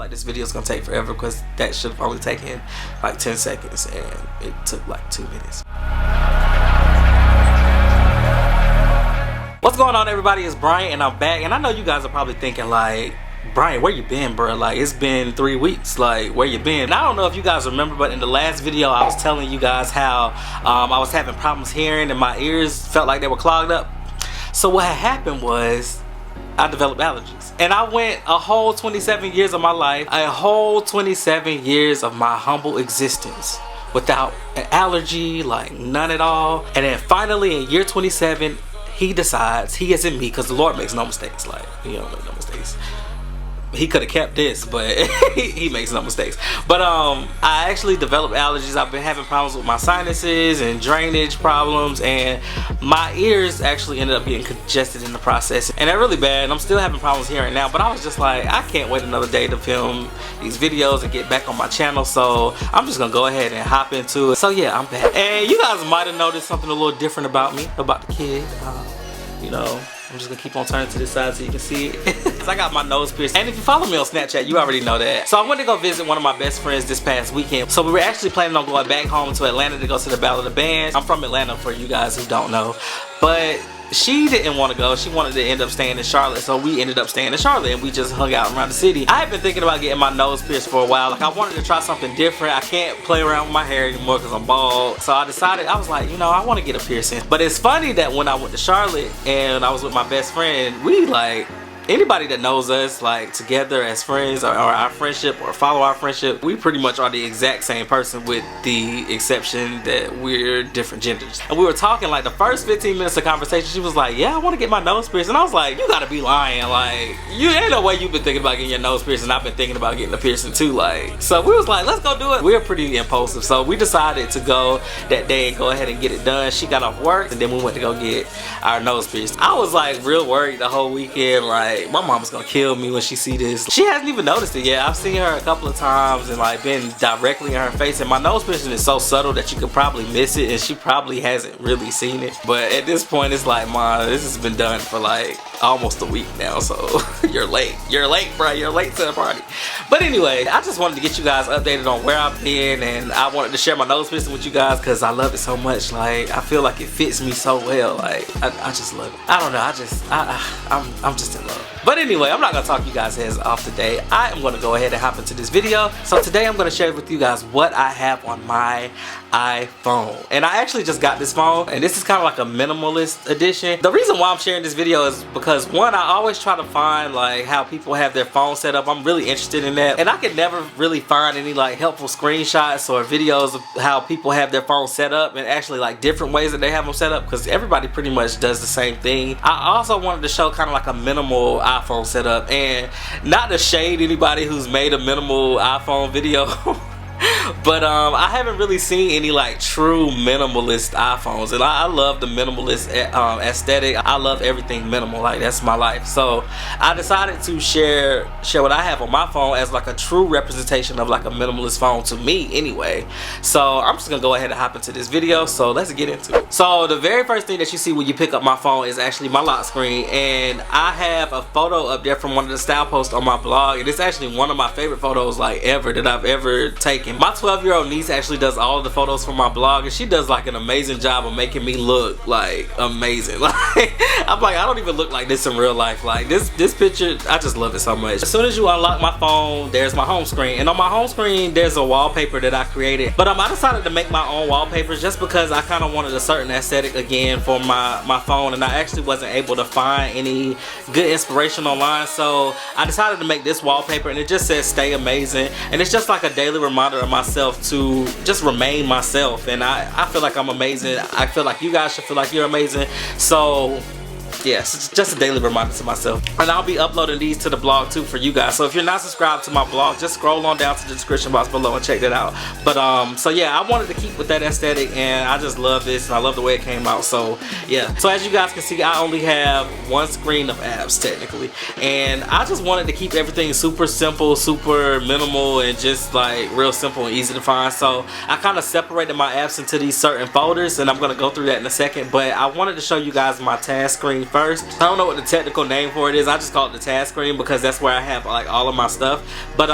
like this video is gonna take forever because that should have only taken like 10 seconds and it took like 2 minutes. What's going on, everybody? It's Bryant and I'm back, and I know you guys are probably thinking like, Bryant, where you been, bro? Like, it's been 3 weeks. Like, where you been? And I don't know if you guys remember, but in the last video I was telling you guys how I was having problems hearing and my ears felt like they were clogged up. So what had happened was I developed allergies, and I went a whole 27 years of my life, a whole 27 years of my humble existence without an allergy, like none at all. And then finally in year 27, he decides, he as in me, because the Lord makes no mistakes. Like, he don't make no mistakes. He could have kept this, but he makes no mistakes. But I actually developed allergies. I've been having problems with my sinuses and drainage problems, and my ears actually ended up getting congested in the process, and they're really bad. I'm still having problems hearing now, but I was just like, I can't wait another day to film these videos and get back on my channel, so I'm just gonna go ahead and hop into it. So yeah, I'm back, and you guys might have noticed something a little different about me, about the kid. You know, I'm just gonna keep on turning to this side so you can see it. I got my nose pierced, and if you follow me on Snapchat, you already know that. So I went to go visit one of my best friends this past weekend. So we were actually planning on going back home to Atlanta to go to the Battle of the Bands. I'm from Atlanta, for you guys who don't know, but she didn't want to go. She wanted to end up staying in Charlotte, so we ended up staying in Charlotte, and we just hung out around the city. I had been thinking about getting my nose pierced for a while. Like, I wanted to try something different. I can't play around with my hair anymore because I'm bald. So I decided, I was like, you know, I want to get a piercing. But it's funny that when I went to Charlotte and I was with my best friend, we like, anybody that knows us like together as friends, or our friendship, or follow our friendship, we pretty much are the exact same person, with the exception that we're different genders. And we were talking like the first 15 minutes of conversation, she was like, yeah, I want to get my nose pierced. And I was like, you gotta be lying. Like, you ain't no way you've been thinking about getting your nose pierced, and I've been thinking about getting a piercing too. Like, so we was like, let's go do it. We're pretty impulsive, so we decided to go that day and go ahead and get it done. She got off work, and then we went to go get our nose pierced. I was like real worried the whole weekend, like, my mom's gonna kill me when she see this. She hasn't even noticed it yet. I've seen her a couple of times and like been directly in her face, and my nose piercing is so subtle that you could probably miss it, and she probably hasn't really seen it. But at this point, it's like, Ma, this has been done for like almost a week now, so you're late, bro, you're late to the party. But anyway, I just wanted to get you guys updated on where I've been, and I wanted to share my nose piercing with you guys because I love it so much. Like, I feel like it fits me so well. Like, I just love it. I don't know, I'm just in love. But anyway, I'm not gonna talk you guys' heads off today. I am gonna go ahead and hop into this video. So today I'm gonna share with you guys what I have on my iPhone. And I actually just got this phone, and this is kind of like a minimalist edition. The reason why I'm sharing this video is because, one, I always try to find like how people have their phone set up. I'm really interested in that, and I could never really find any like helpful screenshots or videos of how people have their phone set up, and actually like different ways that they have them set up, because everybody pretty much does the same thing. I also wanted to show kind of like a minimal iPhone setup, and not to shade anybody who's made a minimal iPhone video but I haven't really seen any like true minimalist iPhones, and I love the minimalist aesthetic. I love everything minimal, like that's my life. So I decided to share what I have on my phone as like a true representation of like a minimalist phone to me anyway. So I'm just gonna go ahead and hop into this video, so let's get into it. So the very first thing that you see when you pick up my phone is actually my lock screen, and I have a photo up there from one of the style posts on my blog, and it's actually one of my favorite photos like ever that I've ever taken. My 12-year-old niece actually does all of the photos for my blog, and she does like an amazing job of making me look like amazing. Like, I'm like, I don't even look like this in real life. Like, this picture, I just love it so much. As soon as you unlock my phone, there's my home screen, and on my home screen there's a wallpaper that I created. But I decided to make my own wallpapers just because I kind of wanted a certain aesthetic again for my phone, and I actually wasn't able to find any good inspiration online. So I decided to make this wallpaper, and it just says "Stay Amazing," and it's just like a daily reminder of myself to just remain myself. And I feel like I'm amazing. I feel like you guys should feel like you're amazing. So yes, it's just a daily reminder to myself, and I'll be uploading these to the blog too for you guys. So if you're not subscribed to my blog, just scroll on down to the description box below and check that out. But so yeah, I wanted to keep with that aesthetic, and I just love this, and I love the way it came out. So yeah, so as you guys can see, I only have one screen of apps technically, and I just wanted to keep everything super simple, super minimal, and just like real simple and easy to find. So I kind of separated my apps into these certain folders, and I'm going to go through that in a second. But I wanted to show you guys my task screen first. I don't know what the technical name for it is. I just call it the task screen because that's where I have like all of my stuff. But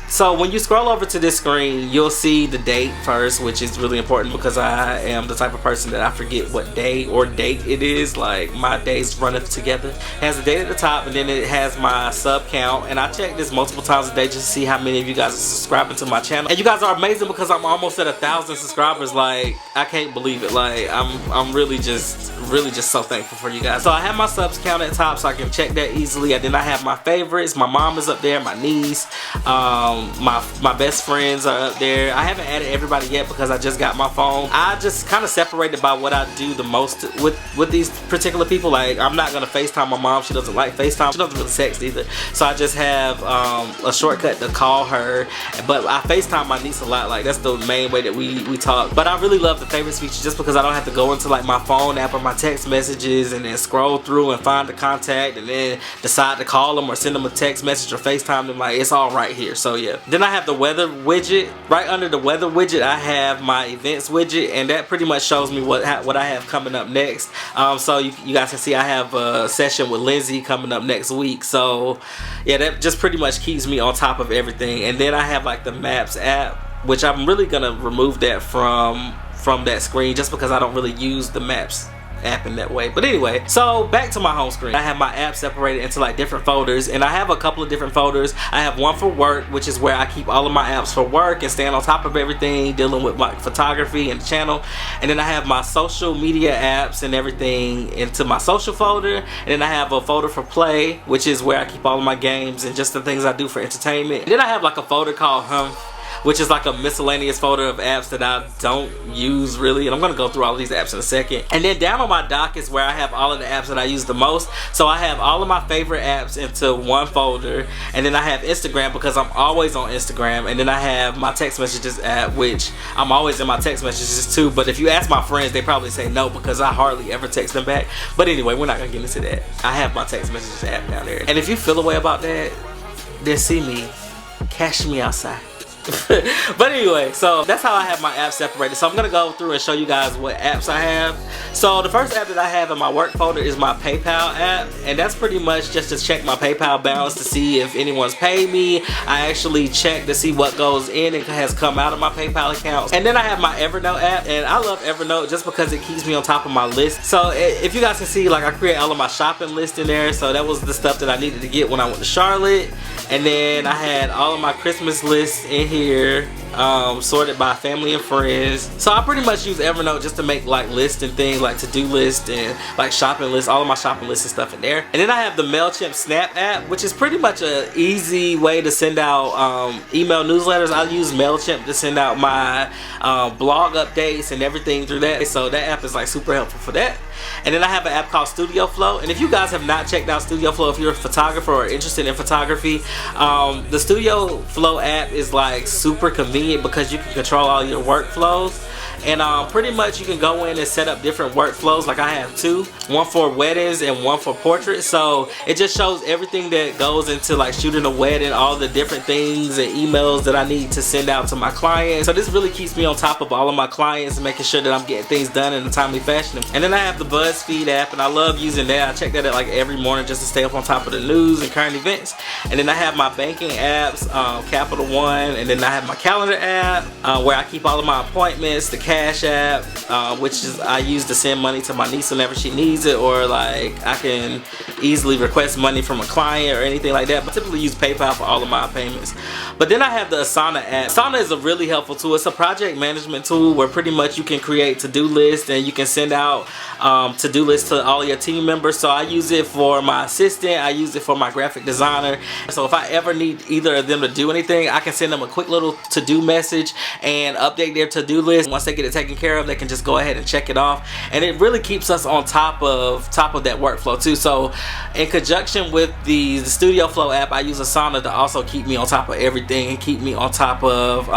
so when you scroll over to this screen, you'll see the date first, which is really important because I am the type of person that I forget what day or date it is. Like my days runneth together. It has the date at the top, and then it has my sub count, and I check this multiple times a day just to see how many of you guys are subscribing to my channel. And you guys are amazing because I'm almost at 1,000 subscribers. Like I can't believe it. Like I'm really just so thankful for you guys. So I have my subs count at top so I can check that easily, and then I have my favorites. My mom is up there, my niece, my best friends are up there. I haven't added everybody yet because I just got my phone. I just kind of separated by what I do the most with these particular people. Like I'm not gonna FaceTime my mom. She doesn't like FaceTime. She doesn't really text either. So I just have a shortcut to call her. But I FaceTime my niece a lot. Like that's the main way that we talk. But I really love the favorites feature just because I don't have to go into like my phone app or my text messages and then scroll through and find the contact and then decide to call them or send them a text message or FaceTime them. Like it's all right here. So yeah. Then I have the weather widget. Right under the weather widget I have my events widget, and that pretty much shows me what I have coming up next. So you guys can see I have a session with Lindsay coming up next week. So yeah, that just pretty much keeps me on top of everything. And then I have like the Maps app, which I'm really gonna remove that from that screen just because I don't really use the Maps app in that way. But anyway, so back to my home screen. I have my app separated into like different folders, and I have a couple of different folders. I have one for work, which is where I keep all of my apps for work and staying on top of everything, dealing with my photography and the channel. And then I have my social media apps and everything into my social folder. And then I have a folder for play, which is where I keep all of my games and just the things I do for entertainment. And then I have like a folder called which is like a miscellaneous folder of apps that I don't use really, and I'm gonna go through all of these apps in a second. And then down on my dock is where I have all of the apps that I use the most. So I have all of my favorite apps into one folder, and then I have Instagram because I'm always on Instagram, and then I have my text messages app, which I'm always in my text messages too. But if you ask my friends, they probably say no because I hardly ever text them back. But anyway, we're not gonna get into that. I have my text messages app down there, and if you feel a way about that, then see me, cash me outside. But anyway, so that's how I have my apps separated. So I'm gonna go through and show you guys what apps I have. So the first app that I have in my work folder is my PayPal app, and that's pretty much just to check my PayPal balance to see if anyone's paid me. I actually check to see what goes in and has come out of my PayPal account. And then I have my Evernote app, and I love Evernote just because it keeps me on top of my list. So if you guys can see, like I create all of my shopping list in there. So that was the stuff that I needed to get when I went to Charlotte. And then I had all of my Christmas lists in here, sorted by family and friends. So I pretty much use Evernote just to make like lists and things, like to-do lists and like shopping lists, all of my shopping lists and stuff in there. And then I have the MailChimp Snap app, which is pretty much an easy way to send out email newsletters. I use MailChimp to send out my blog updates and everything through that. So that app is like super helpful for that. And then I have an app called Studio Flow. And if you guys have not checked out Studio Flow, if you're a photographer or interested in photography, the Studio Flow app is like super convenient because you can control all your workflows. And pretty much you can go in and set up different workflows. Like I have two, one for weddings and one for portraits. So it just shows everything that goes into like shooting a wedding, all the different things and emails that I need to send out to my clients. So this really keeps me on top of all of my clients and making sure that I'm getting things done in a timely fashion. And then I have the BuzzFeed app, and I love using that. I check that out like every morning just to stay up on top of the news and current events. And then I have my banking apps, Capital One, and then I have my calendar app where I keep all of my appointments, the Cash app, which is I use to send money to my niece whenever she needs it, or like I can easily request money from a client or anything like that. But I typically use PayPal for all of my payments. But then I have the Asana app. Asana is a really helpful tool. It's a project management tool where pretty much you can create to-do lists and you can send out to-do lists to all your team members. So I use it for my assistant, I use it for my graphic designer. So if I ever need either of them to do anything, I can send them a quick little to-do message and update their to-do list. Once they get it taken care of, they can just go ahead and check it off, and it really keeps us on top of that workflow too. So in conjunction with the Studio Flow app, I use Asana to also keep me on top of everything and keep me on top of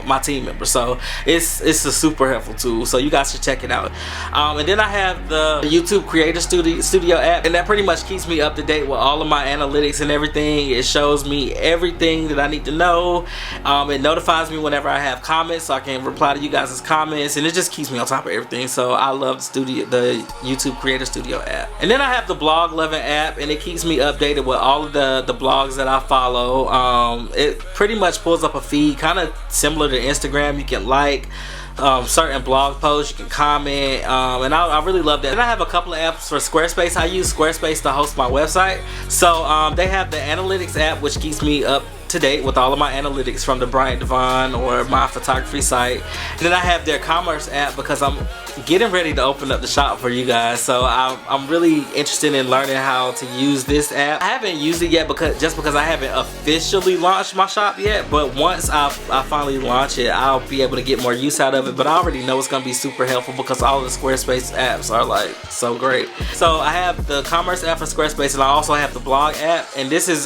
my team members. So it's a super helpful tool, so you guys should check it out. And then I have the YouTube Creator Studio app, and that pretty much keeps me up to date with all of my analytics and everything. It shows me everything that I need to know. It notifies me whenever I have comments, so I can reply to you guys' comments. comments, and it just keeps me on top of everything. So I love the YouTube Creator Studio app. And then I have the Blog Loving app, and it keeps me updated with all of the blogs that I follow. It pretty much pulls up a feed, kind of similar to Instagram. You can like certain blog posts, you can comment, and I really love that. And I have a couple of apps for Squarespace. I use Squarespace to host my website. So they have the Analytics app, which keeps me up to date with all of my analytics from the Bryant Devon or my photography site. And then I have their commerce app because I'm getting ready to open up the shop for you guys. So I'm really interested in learning how to use this app. I haven't used it yet because I haven't officially launched my shop yet, but once I finally launch it, I'll be able to get more use out of it. But I already know it's gonna be super helpful because all of the Squarespace apps are like so great. So I have the commerce app for Squarespace, and I also have the blog app, and this is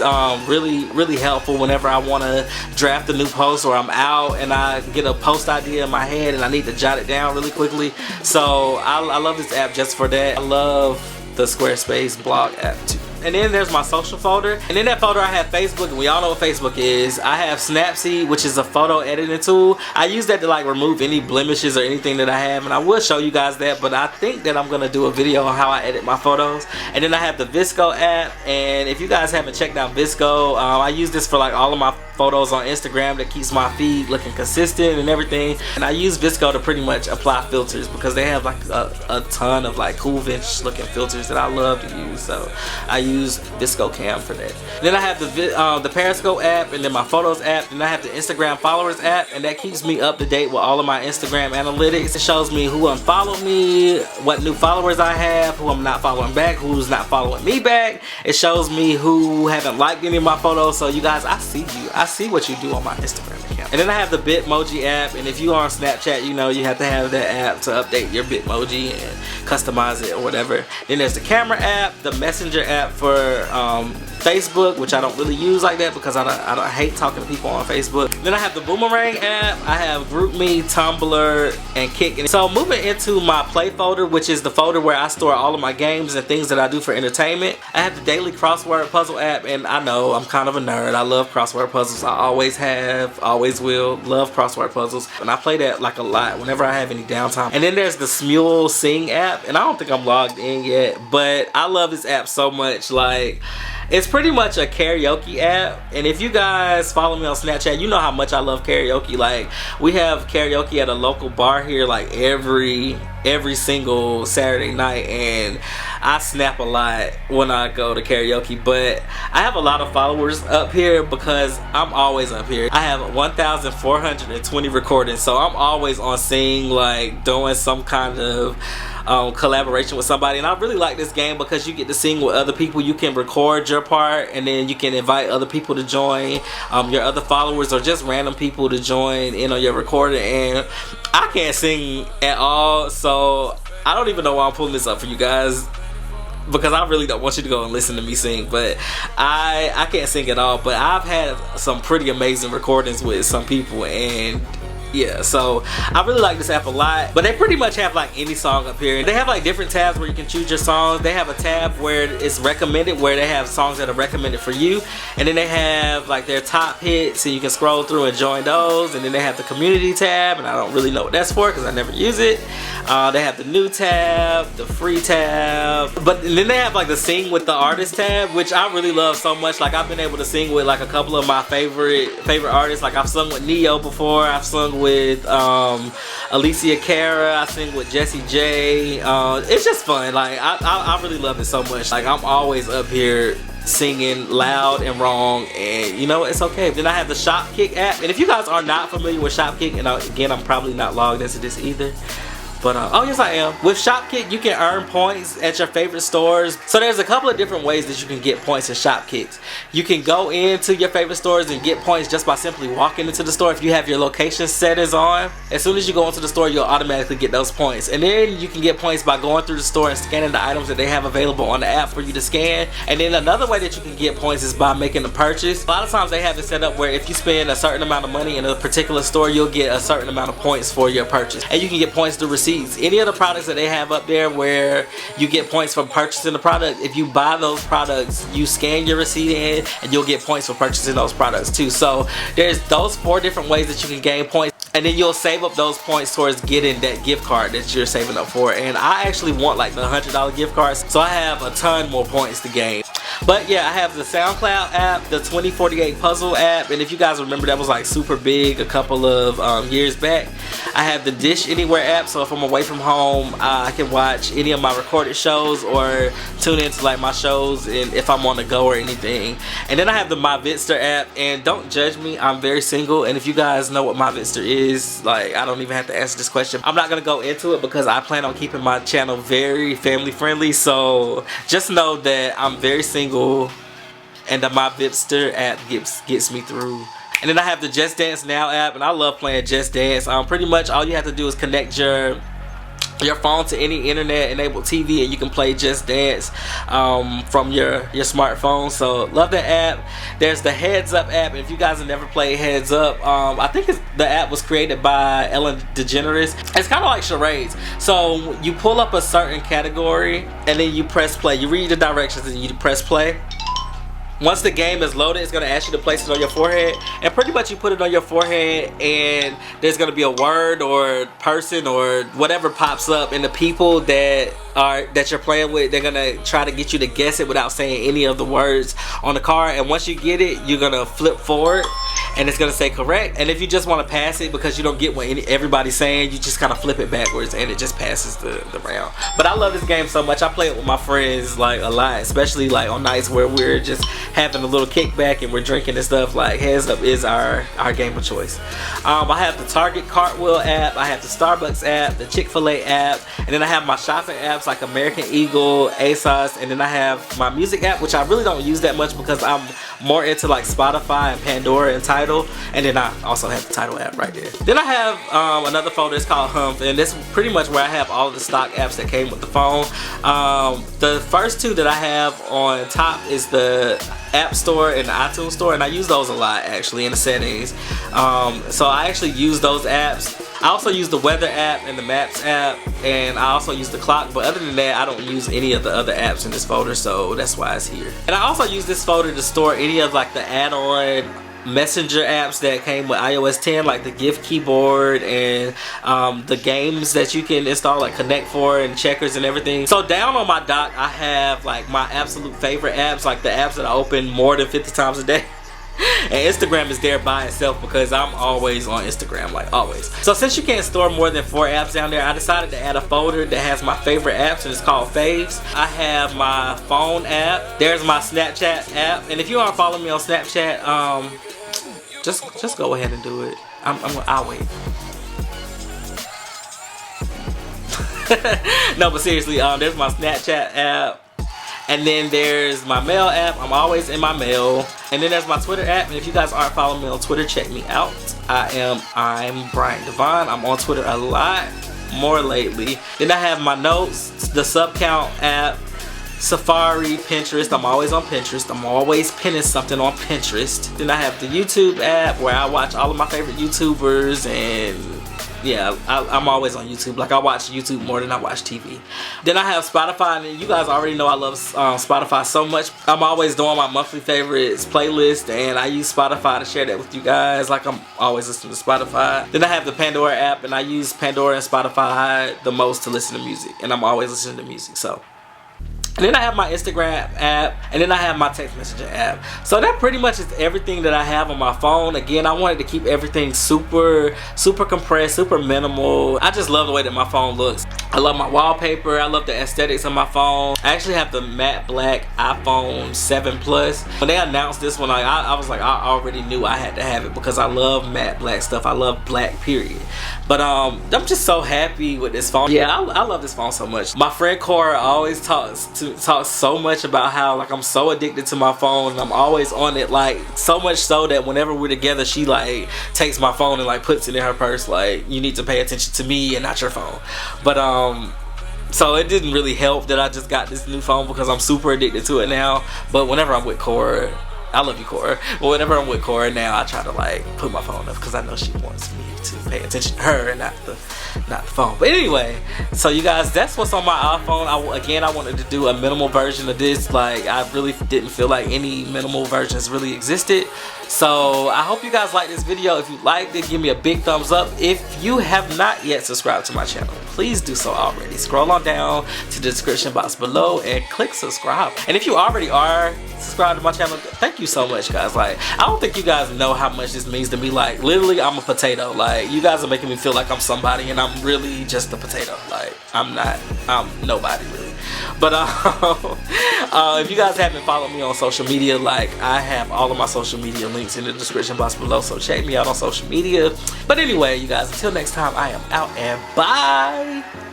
really helpful whenever I want to draft a new post, or I'm out and I get a post idea in my head and I need to jot it down really quickly. So I love this app just for that. I love the Squarespace blog app too. And then there's my social folder, and in that folder I have Facebook, and we all know what Facebook is. I have Snapseed, which is a photo editing tool. I use that to like remove any blemishes or anything that I have, and I will show you guys that, but I think that I'm gonna do a video on how I edit my photos. And then I have the VSCO app, and if you guys haven't checked out VSCO, I use this for like all of my photos on Instagram that keeps my feed looking consistent and everything. And I use VSCO to pretty much apply filters because they have like a ton of like cool vintage looking filters that I love to use. So I use VSCO Cam for that. Then I have the Periscope app, and then my Photos app, and I have the Instagram Followers app, and that keeps me up to date with all of my Instagram analytics. It shows me who unfollowed me, what new followers I have, who I'm not following back, who's not following me back. It shows me who haven't liked any of my photos. So you guys, I see you. I see what you do on my Instagram account. And then I have the Bitmoji app, and if you are on Snapchat, you know you have to have that app to update your Bitmoji and customize it or whatever. Then there's the camera app, the messenger app for Facebook, which I don't really use like that because I hate talking to people on Facebook. Then I have the Boomerang app, I have GroupMe, Tumblr, and Kik. And so moving into my play folder, which is the folder where I store all of my games and things that I do for entertainment, I have the daily crossword puzzle app, and I know I'm kind of a nerd. I love crossword puzzles. I always have, always will. Love crossword puzzles, and I play that like a lot whenever I have any downtime. And then there's the Smule Sing app, and I don't think I'm logged in yet, but I love this app so much. Like, it's pretty much a karaoke app, and if you guys follow me on Snapchat, you know how much I love karaoke. Like, we have karaoke at a local bar here like every single Saturday night, and I snap a lot when I go to karaoke. But I have a lot of followers up here because I'm always up here. I have 1,420 recordings, so I'm always on Sing, like doing some kind of collaboration with somebody. And I really like this game because you get to sing with other people. You can record your part, and then you can invite other people to join, your other followers or just random people to join in on your recording. And I can't sing at all, so I don't even know why I'm pulling this up for you guys, because I really don't want you to go and listen to me sing. But I can't sing at all, but I've had some pretty amazing recordings with some people, and yeah, so I really like this app a lot. But they pretty much have like any song up here. They have like different tabs where you can choose your songs. They have a tab where it's recommended, where they have songs that are recommended for you, and then they have like their top hits, and you can scroll through and join those. And then they have the community tab, and I don't really know what that's for because I never use it. They have the new tab, the free tab, but then they have like the sing with the artist tab, which I really love so much. Like, I've been able to sing with like a couple of my favorite artists. Like, I've sung with Neo before. I've sung with Alicia Cara. I sing with Jessie J. It's just fun. Like, I really love it so much. Like, I'm always up here singing loud and wrong, and you know, it's okay. Then I have the Shopkick app, and if you guys are not familiar with Shopkick, and again, I'm probably not logged into this either, but oh yes I am. With Shopkick, you can earn points at your favorite stores. So there's a couple of different ways that you can get points in Shopkicks. You can go into your favorite stores and get points just by simply walking into the store. If you have your location settings on, as soon as you go into the store, you'll automatically get those points. And then you can get points by going through the store and scanning the items that they have available on the app for you to scan. And then another way that you can get points is by making a purchase. A lot of times they have it set up where if you spend a certain amount of money in a particular store, you'll get a certain amount of points for your purchase. And you can get points through receipts. Any of the products that they have up there where you get points for purchasing the product, if you buy those products, you scan your receipt in and you'll get points for purchasing those products too. So there's those 4 different ways that you can gain points. and then you'll save up those points towards getting that gift card that you're saving up for. And I actually want like the $100 gift cards, so I have a ton more points to gain. But yeah, I have the SoundCloud app, the 2048 puzzle app, and if you guys remember, that was like super big a couple of years back. I have the Dish Anywhere app, so if I'm away from home, I can watch any of my recorded shows or tune into like my shows, and if I'm on the go or anything. And then I have the My Vidster app, and don't judge me, I'm very single, and if you guys know what My Vidster is, like, I don't even have to answer this question. I'm not gonna go into it because I plan on keeping my channel very family friendly, so just know that I'm very single, and the My Vidster app gets me through. And then I have the Just Dance Now app, and I love playing Just Dance. Pretty much all you have to do is connect your phone to any internet enabled TV, and you can play Just Dance from your smartphone. So love that app. There's the Heads Up app, and if you guys have never played Heads Up, I think the app was created by Ellen DeGeneres. It's kind of like charades. So you pull up a certain category, and then you press play. You read the directions and you press play. Once the game is loaded, it's going to ask you to place it on your forehead, and pretty much you put it on your forehead, and there's going to be a word or person or whatever pops up, and the people that you're playing with, they're going to try to get you to guess it without saying any of the words on the card. And once you get it, you're going to flip forward, and it's going to say correct. And if you just want to pass it because you don't get what everybody's saying, you just kind of flip it backwards, and it just passes the round. But I love this game so much. I play it with my friends like a lot, especially like on nights where we're just having a little kickback and we're drinking and stuff. Like, Heads Up is our game of choice. I have the Target Cartwheel app, I have the Starbucks app, the Chick-fil-A app, and then I have my shopping apps like American Eagle, ASOS, and then I have my music app, which I really don't use that much because I'm more into like Spotify and Pandora and Tidal. And then I also have the Tidal app right there. Then I have another folder. It's called Humph, and this is pretty much where I have all of the stock apps that came with the phone. The first two that I have on top is the App Store and the iTunes Store, and I use those a lot actually in the settings. So I actually use those apps. I also use the weather app and the maps app, and I also use the clock, but other than that I don't use any of the other apps in this folder, so that's why it's here. And I also use this folder to store any of like the add-on messenger apps that came with iOS 10, like the gift keyboard and the games that you can install like Connect 4 and Checkers and everything. So down on my dock I have like my absolute favorite apps, like the apps that I open more than 50 times a day. And Instagram is there by itself because I'm always on Instagram, like always. So since you can't store more than 4 apps down there, I decided to add a folder that has my favorite apps, and it's called Faves. I have my phone app, there's my Snapchat app, and if you aren't following me on Snapchat, just go ahead and do it. I'll wait. No, but seriously, there's my Snapchat app. And then there's my mail app. I'm always in my mail. And then there's my Twitter app. And if you guys aren't following me on Twitter, check me out. I'm Bryant Devon. I'm on Twitter a lot more lately. Then I have my notes, the SubCount app, Safari, Pinterest. I'm always on Pinterest. I'm always pinning something on Pinterest. Then I have the YouTube app where I watch all of my favorite YouTubers, and yeah, I'm always on YouTube. Like, I watch YouTube more than I watch TV. Then I have Spotify, and you guys already know I love Spotify so much. I'm always doing my monthly favorites playlist, and I use Spotify to share that with you guys. Like, I'm always listening to Spotify. Then I have the Pandora app, and I use Pandora and Spotify the most to listen to music, and I'm always listening to music, so. And then I have my Instagram app, and then I have my text messenger app. So that pretty much is everything that I have on my phone. Again, I wanted to keep everything super compressed, super minimal. I just love the way that my phone looks. I love my wallpaper. I love the aesthetics of my phone. I actually have the matte black iPhone 7 Plus. When they announced this one, I was like, I already knew I had to have it because I love matte black stuff. I love black, period. But I'm just so happy with this phone. Yeah, I love this phone so much. My friend Cora always talks so much about how like I'm so addicted to my phone, and I'm always on it, like so much so that whenever we're together she like takes my phone and like puts it in her purse, like, you need to pay attention to me and not your phone. But so it didn't really help that I just got this new phone because I'm super addicted to it now. But whenever I'm with Cora, I love you, Cora. But whenever I'm with Cora now, I try to like put my phone up because I know she wants me to pay attention to her and not the phone. But anyway, so you guys, that's what's on my iPhone. I wanted to do a minimal version of this. Like, I really didn't feel like any minimal versions really existed. So I hope you guys like this video. If you liked it, give me a big thumbs up. If you have not yet subscribed to my channel, please do so already. Scroll on down to the description box below and click subscribe. And if you already are subscribed to my channel, thank you so much, guys. Like, I don't think you guys know how much this means to me. Like, literally, I'm a potato. Like, you guys are making me feel like I'm somebody, and I'm really just a potato. Like, I'm nobody really. But if you guys haven't followed me on social media, like, I have all of my social media links in the description box below, so check me out on social media. But anyway, you guys, until next time, I am out and bye.